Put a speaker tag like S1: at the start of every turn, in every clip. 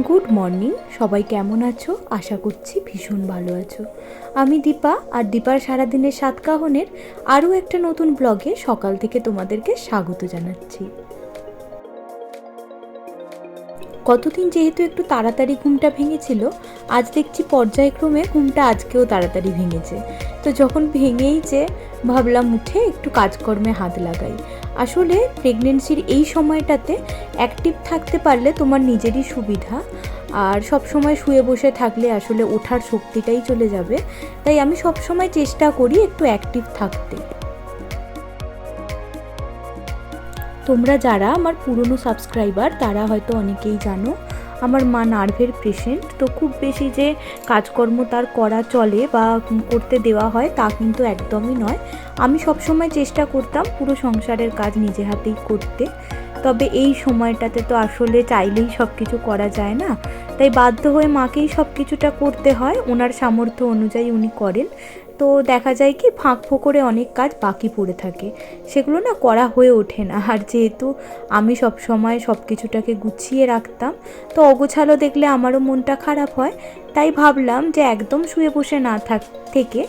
S1: Good morning, সবাই কেমন আছো? আশা করছি ভীষণ ভালো আছো। আমি দীপা, আর দীপার সারাদিনের সাতকাহনের আরও একটা নতুন ব্লগে সকাল থেকে তোমাদেরকে স্বাগত জানাচ্ছি। কতদিন যেহেতু একটু তাড়াতাড়ি ঘুমটা ভেঙেছিল, আজ দেখছি পর্যায়ক্রমে ঘুমটা আজকেও তাড়াতাড়ি ভেঙেছে। তো যখন ভেঙেইছে ভাবলাম উঠে একটু কাজকর্মে হাত লাগাই। আসলে প্রেগনেন্সির এই সময়টাতে অ্যাক্টিভ থাকতে পারলে তোমার নিজেরই সুবিধা, আর সব সময় শুয়ে বসে থাকলে আসলে ওঠার শক্তিটাই চলে যাবে। তাই আমি সব সময় চেষ্টা করি একটু অ্যাক্টিভ থাকতে। তোমরা যারা আমার পুরনো সাবস্ক্রাইবার তারা হয়তো অনেকেই জানো আমার মা নার্ভের পেশেন্ট। তো খুব বেশি যে কাজকর্ম তার করা চলে বা করতে দেওয়া হয় তা কিন্তু একদমই নয়। আমি সবসময় চেষ্টা করতাম পুরো সংসারের কাজ নিজে হাতেই করতে। তবে এই সময়টাতে তো আসলে চাইলেই সব কিছু করা যায় না, তাই বাধ্য হয়ে মাকেই সব কিছুটা করতে হয়। ওনার সামর্থ্য অনুযায়ী উনি করেন। তো দেখা যায় কি ফাঁক ফোকরে অনেক কাজ বাকি পড়ে থাকে, সেগুলো না করা হয়ে ওঠে না। আর যেহেতু আমি সব সময় সব কিছুটাকে গুছিয়ে রাখতাম, তো অগোছালো দেখলে আমারও মনটা খারাপ হয়। তাই ভাবলাম যে একদম শুয়ে বসে না থেকে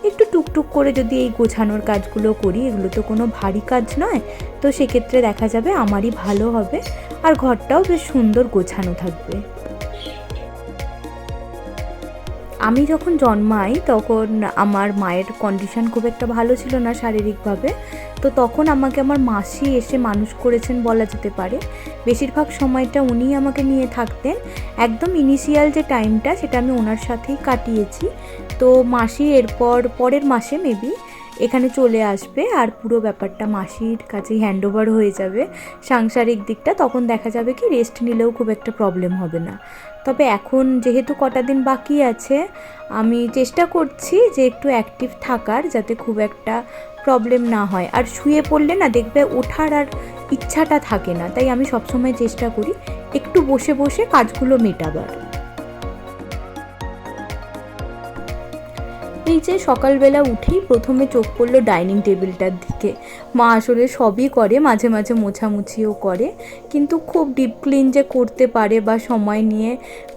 S1: একটু টুকটুক করে যদি এই গোছানোর কাজগুলো করি, এগুলো তো কোনো ভারী কাজ নয়, তো সেক্ষেত্রে দেখা যাবে আমারই ভালো হবে আর ঘরটাও বেশ সুন্দর গোছানো থাকবে। আমি যখন জন্মাই তখন আমার মায়ের কন্ডিশন খুব একটা ভালো ছিল না শারীরিকভাবে। তো তখন আমাকে আমার মাসি এসে মানুষ করেছেন বলা যেতে পারে। বেশিরভাগ সময়টা উনিই আমাকে নিয়ে থাকতেন। একদম ইনিশিয়াল যে টাইমটা সেটা আমি ওনার সাথেই কাটিয়েছি। তো মাসি পরের মাসে মেবি এখানে চলে আসবে, আর পুরো ব্যাপারটা মাসির কাছেই হ্যান্ডওভার হয়ে যাবে সাংসারিক দিকটা। তখন দেখা যাবে কি রেস্ট নিলেও খুব একটা প্রবলেম হবে না। তবে এখন যেহেতু কটা দিন বাকি আছে, আমি চেষ্টা করছি যে একটু অ্যাক্টিভ থাকার, যাতে খুব একটা প্রবলেম না হয়। আর শুয়ে পড়লে না দেখবে ওঠার আর ইচ্ছাটা থাকে না, তাই আমি সবসময় চেষ্টা করি একটু বসে বসে কাজগুলো মেটাবার। এই যে সকালবেলা উঠেই প্রথমে চোখ পড়লো ডাইনিং টেবিলটার দিকে। মা আসলে সবই করে, মাঝে মাঝে মোছামুছিও করে, কিন্তু খুব ডিপ ক্লিন যে করতে পারে বা সময় নিয়ে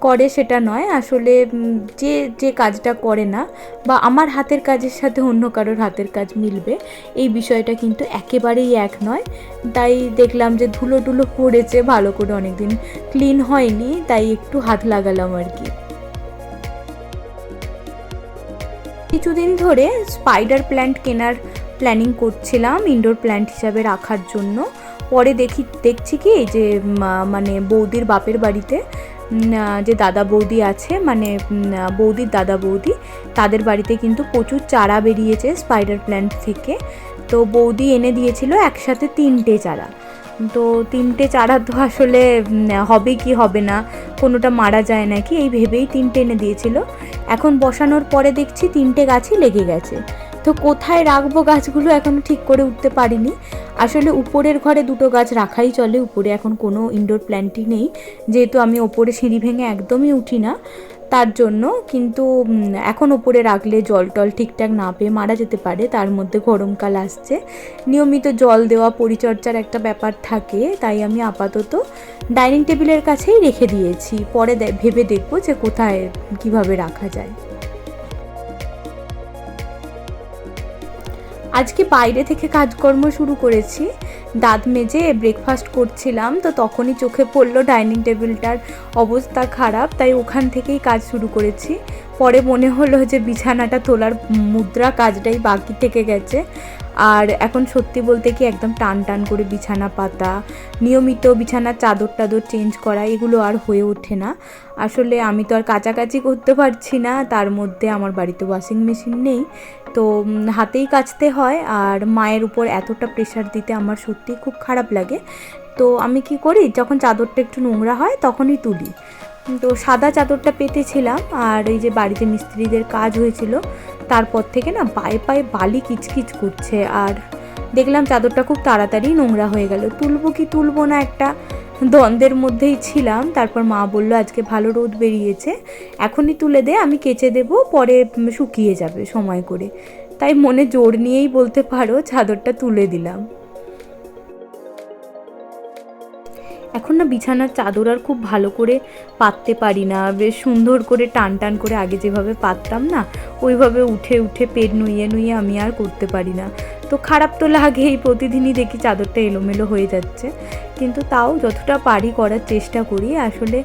S1: করে সেটা নয়। আসলে যে যে কাজটা করে না বা আমার হাতের কাজের সাথে অন্য কারোর হাতের কাজ মিলবে, এই বিষয়টা কিন্তু একেবারেই এক নয়। তাই দেখলাম যে ধুলো টুলো পড়েছে, ভালো করে অনেকদিন ক্লিন হয়নি, তাই একটু হাত লাগালাম আর কি। কিছুদিন ধরে স্পাইডার প্ল্যান্ট কেনার প্ল্যানিং করছিলাম ইনডোর প্ল্যান্ট হিসাবে রাখার জন্য। পরে দেখছি কি যে মানে বৌদির বাপের বাড়িতে যে দাদা বৌদি আছে, মানে বৌদির দাদা বৌদি, তাদের বাড়িতে কিন্তু প্রচুর চারা বেরিয়েছে স্পাইডার প্ল্যান্ট থেকে। তো বৌদি এনে দিয়েছিল একসাথে 3টে চারা। তো 3টে চারা তো আসলে হবে কি হবে না, কোনোটা মারা যায় নাকি, এই ভেবেই 3টে এনে দিয়েছিল। এখন বসানোর পরে দেখছি 3টে গাছই লেগে গেছে। তো কোথায় রাখবো গাছগুলো এখনও ঠিক করে উঠতে পারিনি। আসলে উপরের ঘরে 2টো গাছ রাখাই চলে, উপরে এখন কোনো ইনডোর প্ল্যান্টই নেই, যেহেতু আমি ওপরে সিঁড়ি ভেঙে একদমই উঠি না তার জন্য। কিন্তু এখন ওপরে রাখলে জল টল ঠিকঠাক না পেয়ে মারা যেতে পারে, তার মধ্যে গরমকাল আসছে, নিয়মিত জল দেওয়া পরিচর্যার একটা ব্যাপার থাকে। তাই আমি আপাতত ডাইনিং টেবিলের কাছেই রেখে দিয়েছি, পরে ভেবে দেখবো যে কোথায় কিভাবে রাখা যায়। আজকে বাইরে থেকে কাজকর্ম শুরু করেছি, দাঁত মেজে ব্রেকফাস্ট করছিলাম, তো তখনই চোখে পড়লো ডাইনিং টেবিলটার অবস্থা খারাপ, তাই ওখান থেকেই কাজ শুরু করেছি। পরে মনে হলো যে বিছানাটা তোলার মুদ্রা কাজটাই বাকি থেকে গেছে। আর এখন সত্যি বলতে কি একদম টান টান করে বিছানা পাতা, নিয়মিত বিছানার চাদর টাদর চেঞ্জ করা, এগুলো আর হয়ে ওঠে না। আসলে আমি তো আর কাচাকাচি করতে পারছি না, তার মধ্যে আমার বাড়িতে ওয়াশিং মেশিন নেই, তো হাতেই কাচতে হয়। আর মায়ের উপর এতটা প্রেশার দিতে আমার সত্যিই খুব খারাপ লাগে। তো আমি কি করি, যখন চাদরটা একটু নোংরা হয় তখনই তুলি। তো সাদা চাদরটা পেতেছিলাম, আর এই যে বাড়িতে মিস্ত্রিদের কাজ হয়েছিল তারপর থেকে না পায়ে পায়ে বালি কিচকিচ করছে, আর দেখলাম চাদরটা খুব তাড়াতাড়ি নোংরা হয়ে গেল। তুলবো কি তুলবো না একটা দ্বন্দ্বের মধ্যেই ছিলাম। তারপর মা বললো আজকে ভালো রোদ বেরিয়েছে, এখনই তুলে দে, আমি কেচে দেবো, পরে শুকিয়ে যাবে সময় করে। তাই মনে জোর নিয়েই বলতে পারো চাদরটা তুলে দিলাম। এখন না বিছানার চাদর আর খুব ভালো করে পাততে পারি না, বেশ সুন্দর করে টান টান করে আগে যেভাবে পাততাম না ওইভাবে উঠে উঠে পেট নুইয়ে নুইয়ে আমি আর করতে পারি না। তো খারাপ তো লাগেই, প্রতিদিনই দেখি চাদরটা এলোমেলো হয়ে যাচ্ছে, কিন্তু তাও যতটা পারি করার চেষ্টা করি। আসলে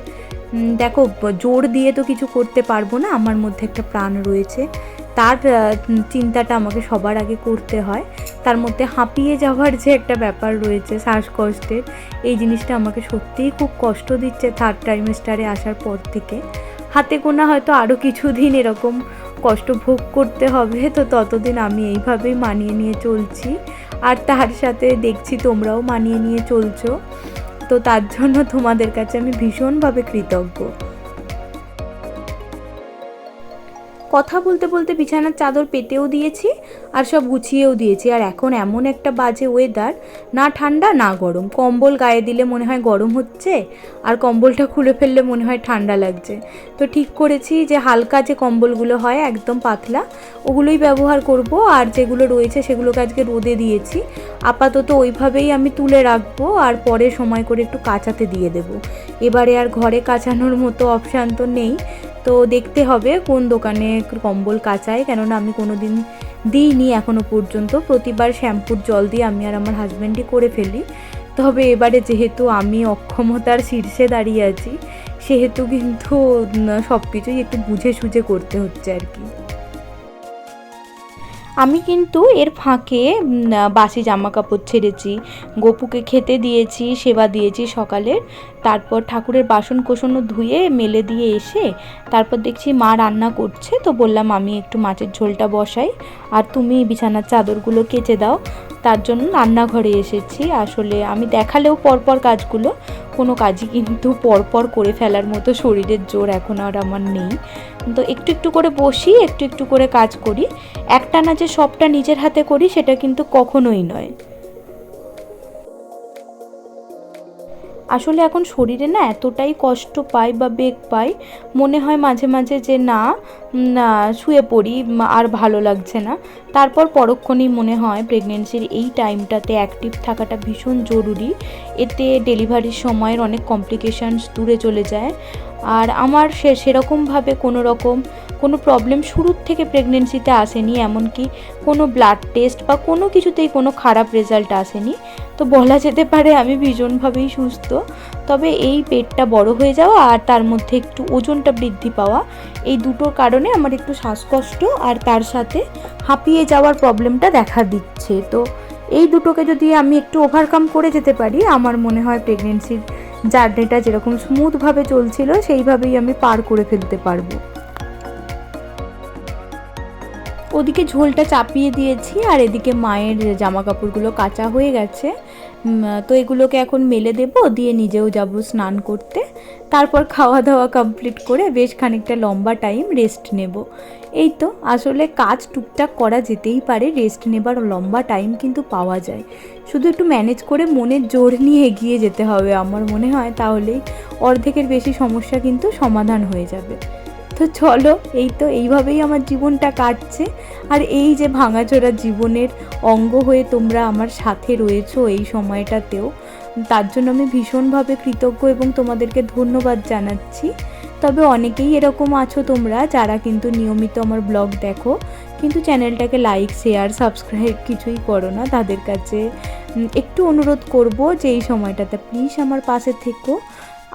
S1: দেখো, জোর দিয়ে তো কিছু করতে পারবো না, আমার মধ্যে একটা প্রাণ রয়েছে, তার চিন্তাটা আমাকে সবার আগে করতে হয়। তার মধ্যে হাঁপিয়ে যাওয়ার যে একটা ব্যাপার রয়েছে শ্বাসকষ্টের, এই জিনিসটা আমাকে সত্যিই খুব কষ্ট দিচ্ছে থার্ড ট্রাইমেস্টারে আসার পর থেকে। হাতে গোনা হয়তো আরও কিছুদিন এরকম কষ্ট ভোগ করতে হবে, তো ততদিন আমি এইভাবেই মানিয়ে নিয়ে চলছি। আর তার সাথে দেখছি তোমরাও মানিয়ে নিয়ে চলছো, তো তার জন্য তোমাদের কাছে আমি ভীষণভাবে কৃতজ্ঞ। কথা বলতে বলতে বিছানার চাদর পেতেও দিয়েছি আর সব গুছিয়েও দিয়েছি। আর এখন এমন একটা বাজে ওয়েদার, না ঠান্ডা না গরম, কম্বল গায়ে দিলে মনে হয় গরম হচ্ছে আর কম্বলটা খুলে ফেললে মনে হয় ঠান্ডা লাগছে। তো ঠিক করেছি যে হালকা যে কম্বলগুলো হয় একদম পাতলা ওগুলোই ব্যবহার করব, আর যেগুলো রয়েছে সেগুলোকে আজকে রোদে দিয়েছি। আপাতত ওইভাবেই আমি তুলে রাখবো আর পরে সময় করে একটু কাচাতে দিয়ে দেব। এবারে আর ঘরে কাচানোর মতো অপশান তো নেই, তো দেখতে হবে কোন দোকানে কম্বল কাচায়, কেননা আমি কোনো দিন দিইনি এখনও পর্যন্ত। প্রতিবার শ্যাম্পুর জল দিয়ে আমি আর আমার হাজব্যান্ডই করে ফেলি। তবে এবারে যেহেতু আমি অক্ষমতার শীর্ষে দাঁড়িয়ে আছি, সেহেতু কিন্তু সব কিছুই একটু বুঝে সুঝে করতে হচ্ছে আর কি। আমি কিন্তু এর ফাঁকে বাসি জামা কাপড় ছেড়েছি, গপুকে খেতে দিয়েছি, সেবা দিয়েছি সকালের, তারপর ঠাকুরের বাসন কোসনও ধুয়ে মেলে দিয়ে এসে তারপর দেখছি মা রান্না করছে, তো বললাম আমি একটু মাছের ঝোলটা বসাই আর তুমি বিছানার চাদরগুলো কেচে দাও। তার জন্য রান্নাঘরে এসেছি। আসলে আমি দেখালেও পরপর কাজগুলো, কোনো কাজই কিন্তু পরপর করে ফেলার মতো শরীরের জোর এখন আর আমার নেই, তো একটু একটু করে বসি, একটু একটু করে কাজ করি। একটানা যে সবটা নিজের হাতে করি সেটা কিন্তু কখনোই নয়। আসলে এখন শরীরে না এতটাই কষ্ট পাই বা বেগ পাই, মনে হয় মাঝে মাঝে যে না শুয়ে পড়ি, আর ভালো লাগছে না। তারপর পরক্ষণেই মনে হয় প্রেগনেন্সির এই টাইমটাতে অ্যাক্টিভ থাকাটা ভীষণ জরুরি, এতে ডেলিভারির সময়ের অনেক কমপ্লিকেশানস দূরে চলে যায়। আর আমার সেরকমভাবে কোনো প্রবলেম শুরুর থেকে প্রেগনেন্সিতে আসেনি, এমনকি কোনো ব্লাড টেস্ট বা কোনো কিছুতেই কোনো খারাপ রেজাল্ট আসেনি। তো বলা যেতে পারে আমি ভীষণভাবেই সুস্থ। তবে এই পেটটা বড় হয়ে যাওয়া আর তার মধ্যে একটু ওজনটা বৃদ্ধি পাওয়া, এই দুটোর কারণে আমার একটু শ্বাসকষ্ট আর তার সাথে হাঁপিয়ে যাওয়ার প্রবলেমটা দেখা দিচ্ছে। তো এই দুটোকে যদি আমি একটু ওভারকাম করে যেতে পারি, আমার মনে হয় প্রেগনেন্সির জার্নিটা যেরকম স্মুথভাবে চলছিল সেইভাবেই আমি পার করে ফেলতে পারবো। ওদিকে ঝোলটা চাপিয়ে দিয়েছি আর এদিকে মায়ের জামা কাপড়গুলো কাচা হয়ে গেছে, তো এগুলোকে এখন মেলে দেব, দিয়ে নিজেও যাব স্নান করতে। তারপর খাওয়া দাওয়া কমপ্লিট করে বেশ খানিকটা লম্বা টাইম রেস্ট নেব। এই তো, আসলে কাজ টুকটাক করা যেতেই পারে, রেস্ট নেবার লম্বা টাইম কিন্তু পাওয়া যায়, শুধু একটু ম্যানেজ করে মনের জোর নিয়ে এগিয়ে যেতে হবে আমার মনে হয়, তাহলেই অর্ধেকের বেশি সমস্যা কিন্তু সমাধান হয়ে যাবে। তো চলো, এই তো এইভাবেই আমার জীবনটা কাটছে। আর এই যে ভাঙাচোরা জীবনের অঙ্গ হয়ে তোমরা আমার সাথে রয়েছো এই সময়টাতেও, তার জন্য আমি ভীষণভাবে কৃতজ্ঞ এবং তোমাদেরকে ধন্যবাদ জানাচ্ছি। তবে অনেকেই এরকম আছো তোমরা যারা কিন্তু নিয়মিত আমার ব্লগ দেখো, কিন্তু চ্যানেলটাকে লাইক শেয়ার সাবস্ক্রাইব কিছুই করো না। তাদের কাছে একটু অনুরোধ করব যে এই সময়টাতে প্লিজ আমার পাশে থেকো।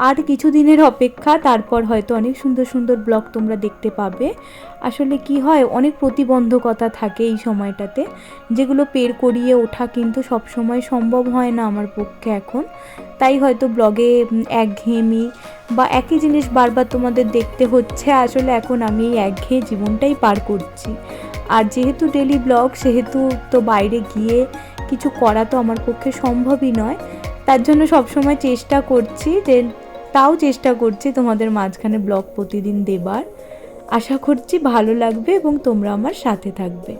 S1: আর কিছু দিনের অপেক্ষা, তারপর হয়তো অনেক সুন্দর সুন্দর ব্লগ তোমরা দেখতে পাবে। আসলে কি হয়, অনেক প্রতিবন্ধকতা থাকে এই সময়টাতে, যেগুলো পের করিয়ে ওঠা কিন্তু সব সময় সম্ভব হয় না আমার পক্ষে এখন। তাই হয়তো ব্লগে একঘেয়েমি বা একই জিনিস বারবার তোমাদের দেখতে হচ্ছে। আসলে এখন আমি এই একঘেয়ে জীবনটাই পার করছি, আর যেহেতু ডেলি ব্লগ, সেহেতু তো বাইরে গিয়ে কিছু করা তো আমার পক্ষে সম্ভবই নয়। তার জন্য সবসময় চেষ্টা করছি তোমাদের মাঝখানে ব্লগ প্রতিদিন দেবার। আশা করছি ভালো লাগবে এবং তোমরা আমার সাথে থাকবে।